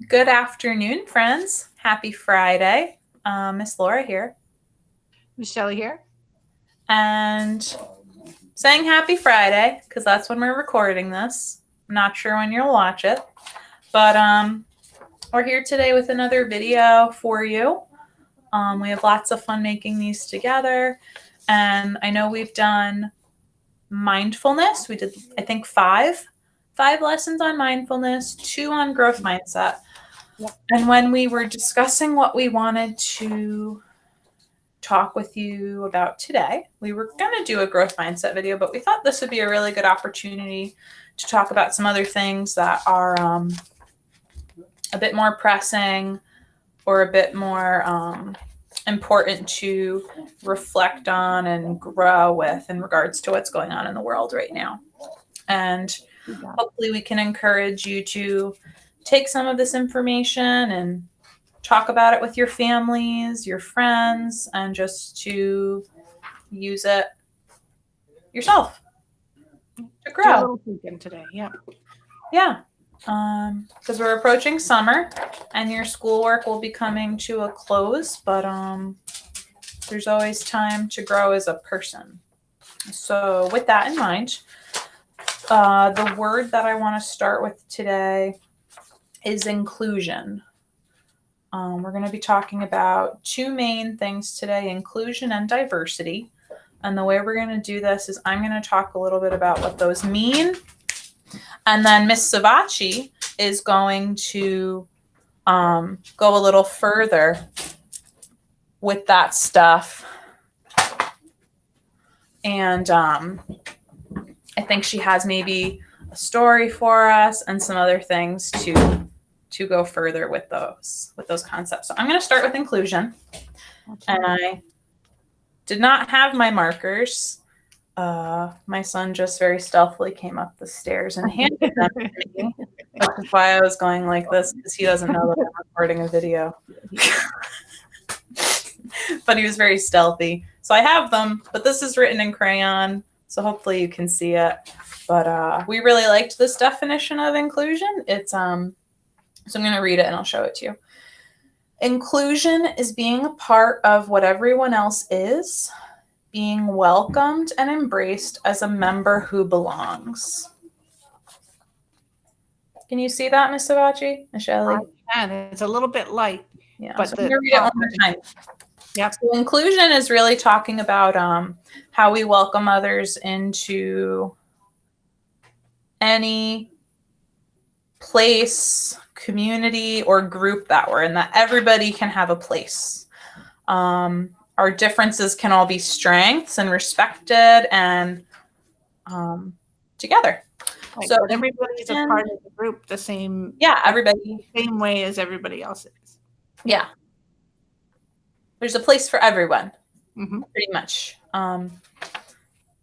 Good afternoon, friends. Happy Friday. Miss Laura here. Mrs Shelley here. And saying happy Friday because that's when we're recording this. I'm not sure when you'll watch it. But we're here today with another video for you. We have lots of fun making these together. And I know we've done mindfulness. We did, I think, five lessons on mindfulness, 2 on growth mindset. And when we were discussing what we wanted to talk with you about today, we were going to do a growth mindset video, but we thought this would be a really good opportunity to talk about some other things that are a bit more pressing or a bit more important to reflect on and grow with in regards to what's going on in the world right now. And hopefully we can encourage you to take some of this information and talk about it with your families, your friends, and just to use it yourself to grow. Do a little thinking today, yeah. Yeah, because we're approaching summer and your schoolwork will be coming to a close, but there's always time to grow as a person. So with that in mind, the word that I want to start with today is inclusion. We're going to be talking about 2 main things today, inclusion and diversity. And the way we're going to do this is I'm going to talk a little bit about what those mean. And then Miss Savachi is going to go a little further with that stuff. And I think she has maybe a story for us and some other things to go further with those concepts. So I'm going to start with inclusion. And I did not have my markers. My son just very stealthily came up the stairs and handed them to me, which is why I was going like this, because he doesn't know that I'm recording a video. But he was very stealthy. So I have them, but this is written in crayon, so hopefully you can see it. But we really liked this definition of inclusion. It's so I'm going to read it and I'll show it to you. Inclusion is being a part of what everyone else is, being welcomed and embraced as a member who belongs. Can you see that, Miss Savachi? Miss Shelley? I can. It's a little bit light. Yeah, but so I'm going to read it one more time. Yep. So inclusion is really talking about how we welcome others into any place, community, or group that we're in, that everybody can have a place. Our differences can all be strengths and respected and together. Right. So everybody's a part of the group the same. Yeah, everybody. Same way as everybody else is. Yeah. There's a place for everyone, pretty much. And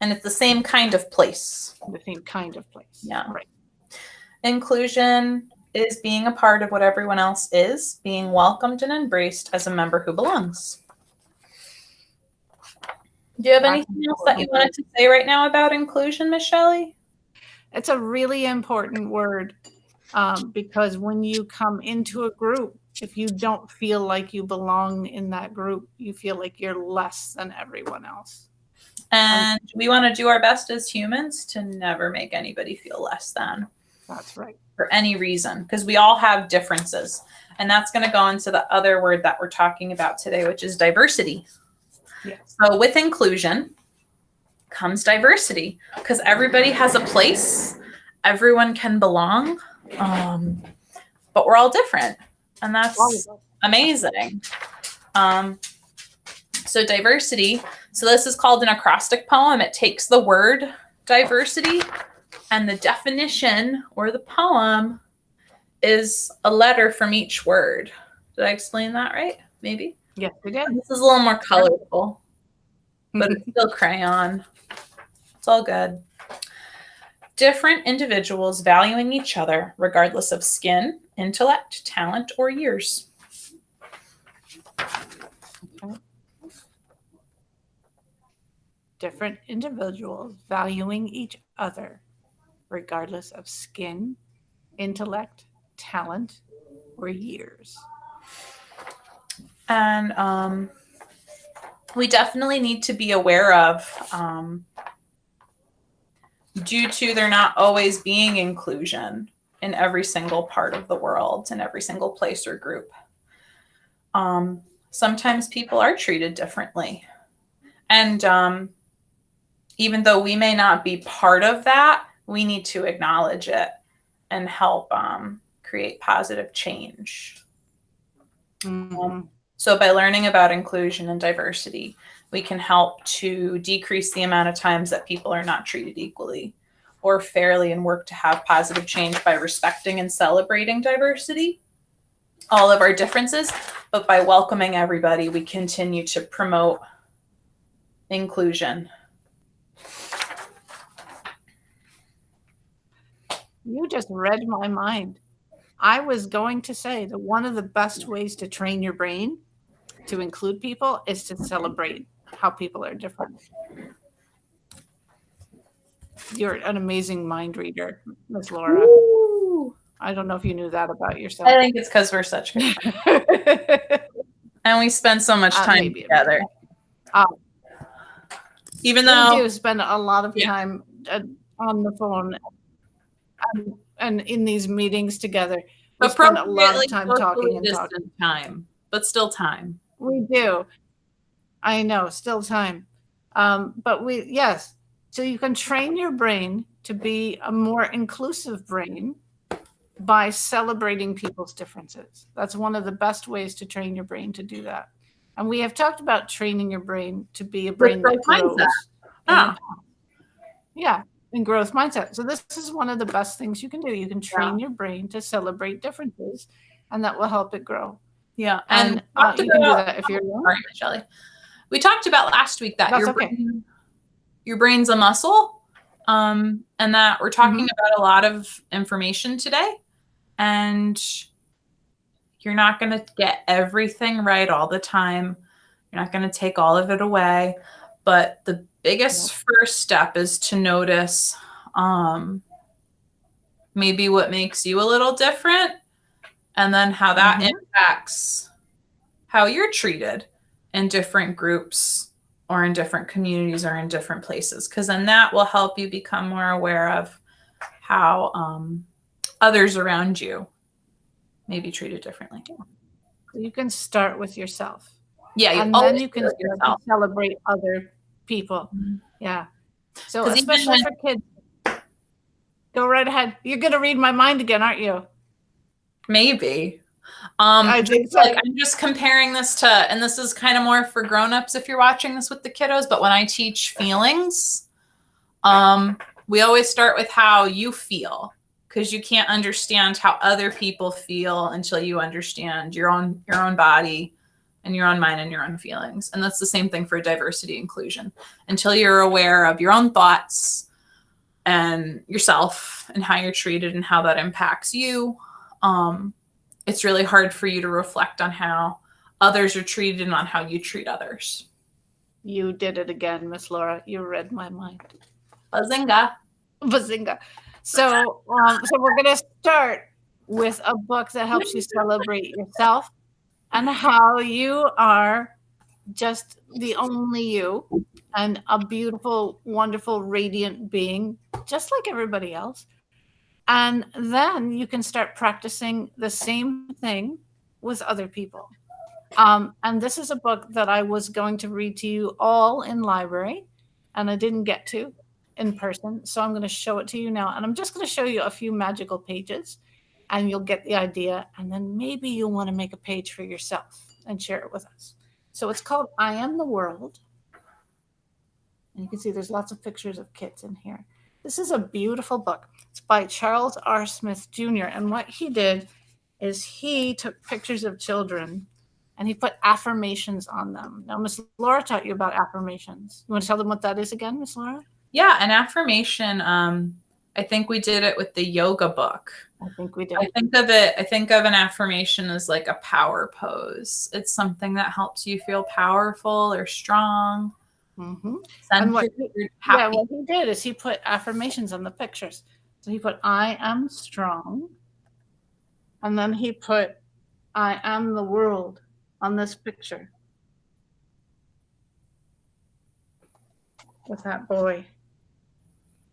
it's the same kind of place. The same kind of place. Yeah. Right. Inclusion is being a part of what everyone else is, being welcomed and embraced as a member who belongs. Do you have anything else that you wanted to say right now about inclusion, Miss Shelley? It's a really important word because when you come into a group, if you don't feel like you belong in that group, you feel like you're less than everyone else. And we want to do our best as humans to never make anybody feel less than. That's right. For any reason, because we all have differences. And that's going to go into the other word that we're talking about today, which is diversity. Yes. So with inclusion comes diversity, because everybody has a place. Everyone can belong, but we're all different. And that's amazing. So diversity. So this is called an acrostic poem. It takes the word diversity, and the definition or the poem is a letter from each word. Did I explain that right? Maybe? Yes, we did. This is a little more colorful, but it's still crayon. It's all good. Different individuals valuing each other regardless of skin, intellect, talent, or years. Okay. Different individuals valuing each other regardless of skin, intellect, talent, for years. And we definitely need to be aware of, due to there not always being inclusion in every single part of the world, in every single place or group. Sometimes people are treated differently. And even though we may not be part of that, we need to acknowledge it and help create positive change. So by learning about inclusion and diversity, we can help to decrease the amount of times that people are not treated equally or fairly, and work to have positive change by respecting and celebrating diversity, all of our differences. But by welcoming everybody, we continue to promote inclusion. You just read my mind. I was going to say that one of the best ways to train your brain to include people is to celebrate how people are different. You're an amazing mind reader, Miss Laura. Woo! I don't know if you knew that about yourself. I think it's because we're such good friends. And we spend so much time together. Even though we do spend a lot of time on the phone and in these meetings together. We spend a lot of time talking and talking. Time, but still time. We do. I know, still time. But yes. So you can train your brain to be a more inclusive brain by celebrating people's differences. That's one of the best ways to train your brain to do that. And we have talked about training your brain to be a brain that grows. In growth mindset. So this is one of the best things you can do. You can train your brain to celebrate differences, and that will help it grow. Yeah, and you can do that if you're young. Sorry, Shelley. We talked about last week that your brain's a muscle, and that we're talking about a lot of information today, and you're not going to get everything right all the time. You're not going to take all of it away, but the biggest first step is to notice maybe what makes you a little different, and then how that impacts how you're treated in different groups or in different communities or in different places. Because then that will help you become more aware of how others around you may be treated differently. You can start with yourself. Yeah, and then you can celebrate other people. Yeah. So especially for kids. Go right ahead. You're going to read my mind again, aren't you? Maybe. I think so. I'm just comparing this to, and this is kind of more for grown-ups if you're watching this with the kiddos, but when I teach feelings, we always start with how you feel, because you can't understand how other people feel until you understand your own body and your own mind and your own feelings. And that's the same thing for diversity inclusion. Until you're aware of your own thoughts and yourself and how you're treated and how that impacts you, it's really hard for you to reflect on how others are treated and on how you treat others. You did it again, Miss Laura. You read my mind. Bazinga. Bazinga. So we're going to start with a book that helps you celebrate yourself and how you are just the only you and a beautiful, wonderful, radiant being, just like everybody else. And then you can start practicing the same thing with other people. And this is a book that I was going to read to you all in library, and I didn't get to in person. So I'm going to show it to you now. And I'm just going to show you a few magical pages, and you'll get the idea. And then maybe you'll want to make a page for yourself and share it with us. So it's called I Am the World. And you can see there's lots of pictures of kids in here. This is a beautiful book. It's by Charles R. Smith Jr. And what he did is he took pictures of children and he put affirmations on them. Now, Miss Laura taught you about affirmations. You want to tell them what that is again, Miss Laura? Yeah, an affirmation. I think we did it with the yoga book. I think we did. I think of an affirmation as like a power pose. It's something that helps you feel powerful or strong. And what he did is he put affirmations on the pictures. So he put, I am strong. And then he put, I am the world on this picture with that boy.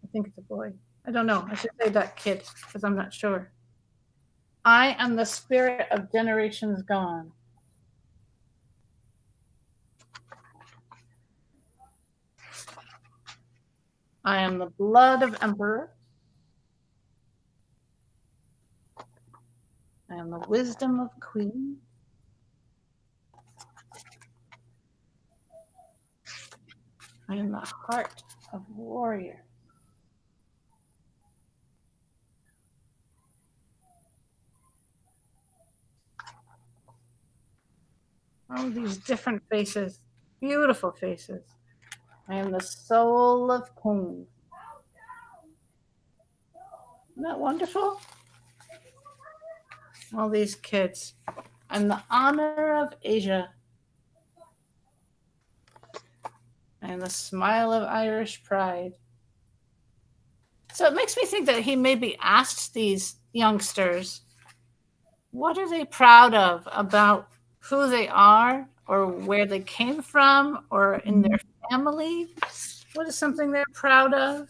I think it's a boy. I don't know. I should say that kid because I'm not sure. I am the spirit of generations gone. I am the blood of emperor. I am the wisdom of queen. I am the heart of warrior. All these different faces, beautiful faces. I am the soul of kings. Isn't that wonderful? All these kids. I'm the honor of Asia. I am the smile of Irish pride. So it makes me think that he maybe asked these youngsters, what are they proud of about who they are or where they came from or in their family? What is something they're proud of?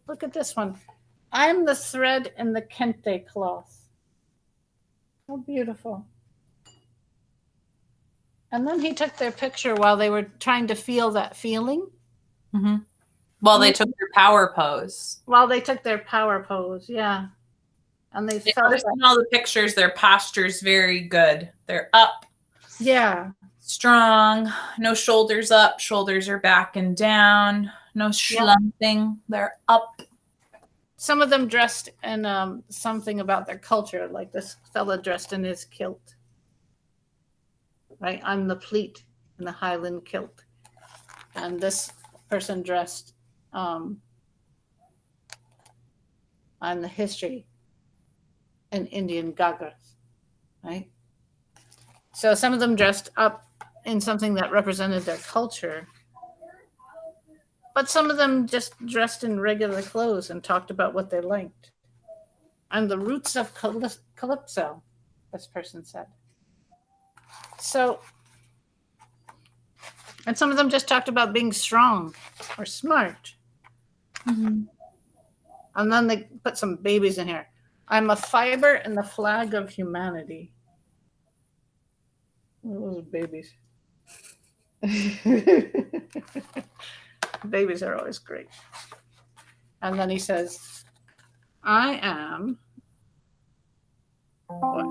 Look at this one. I'm the thread in the kente cloth. How beautiful. And then he took their picture while they were trying to feel that feeling. Mm-hmm. While they took their power pose. While they took their power pose, yeah. And they felt in all the pictures, their posture's very good. They're up. Yeah. Strong. No shoulders up. Shoulders are back and down. No slumping. They're up. Some of them dressed in something about their culture, like this fella dressed in his kilt. Right? I'm the pleat in the Highland kilt. And this person dressed, I'm the history in Indian gagas, right? So some of them dressed up in something that represented their culture, but some of them just dressed in regular clothes and talked about what they liked. I'm the roots of Calypso, this person said. So, and some of them just talked about being strong or smart. Mm-hmm. And then they put some babies in here. I'm a fiber in the flag of humanity. Those babies. Babies are always great. And then he says, I am what?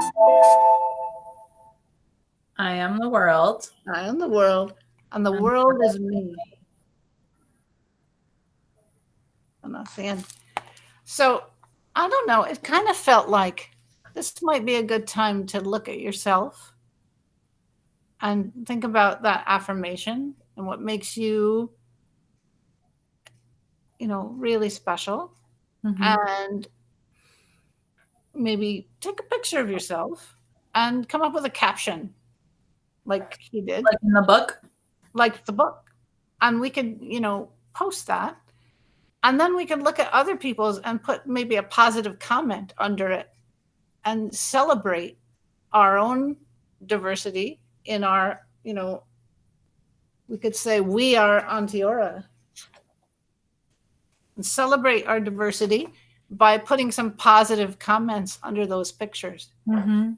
I am the world. I am the world, and the world is me. And that's the end. So I don't know. It kind of felt like this might be a good time to look at yourself and think about that affirmation and what makes you, really special. Mm-hmm. And maybe take a picture of yourself and come up with a caption like he did. Like in the book? Like the book. And we could, post that. And then we could look at other people's and put maybe a positive comment under it and celebrate our own diversity in our, we could say we are Antiora. And celebrate our diversity by putting some positive comments under those pictures. Mm-hmm.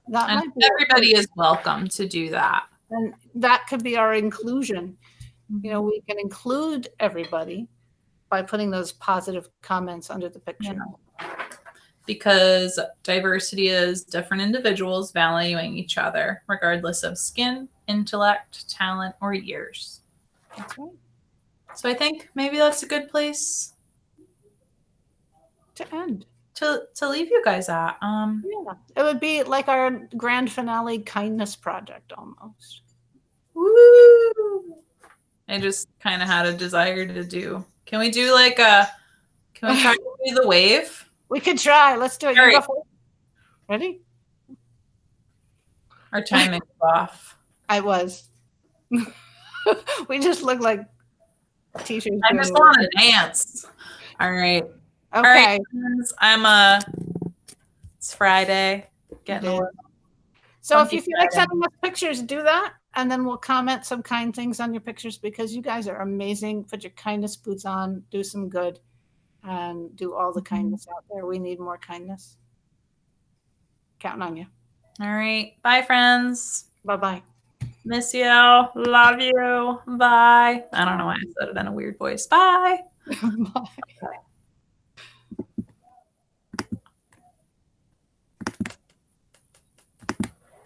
That and might be everybody is welcome to do that. And that could be our inclusion. We can include everybody by putting those positive comments under the picture. Yeah. Because diversity is different individuals valuing each other, regardless of skin, intellect, talent, or years. That's right. So I think maybe that's a good place to end. To leave you guys at. Yeah. It would be like our grand finale kindness project almost. Woo! I just kind of had a desire to do. Can we do can we try to do the wave? We could try. Let's do it. Right. Ready? Our timing is off. I was. We just look like teachers. I just want to dance. All right. Okay. All right, friends, it's Friday. Getting a little So if you feel like sending us pictures, do that. And then we'll comment some kind things on your pictures because you guys are amazing. Put your kindness boots on, do some good, and do all the kindness out there. We need more kindness. Counting on you. All right. Bye, friends. Bye-bye. Miss you. Love you. Bye. I don't know why I said it in a weird voice. Bye. Bye.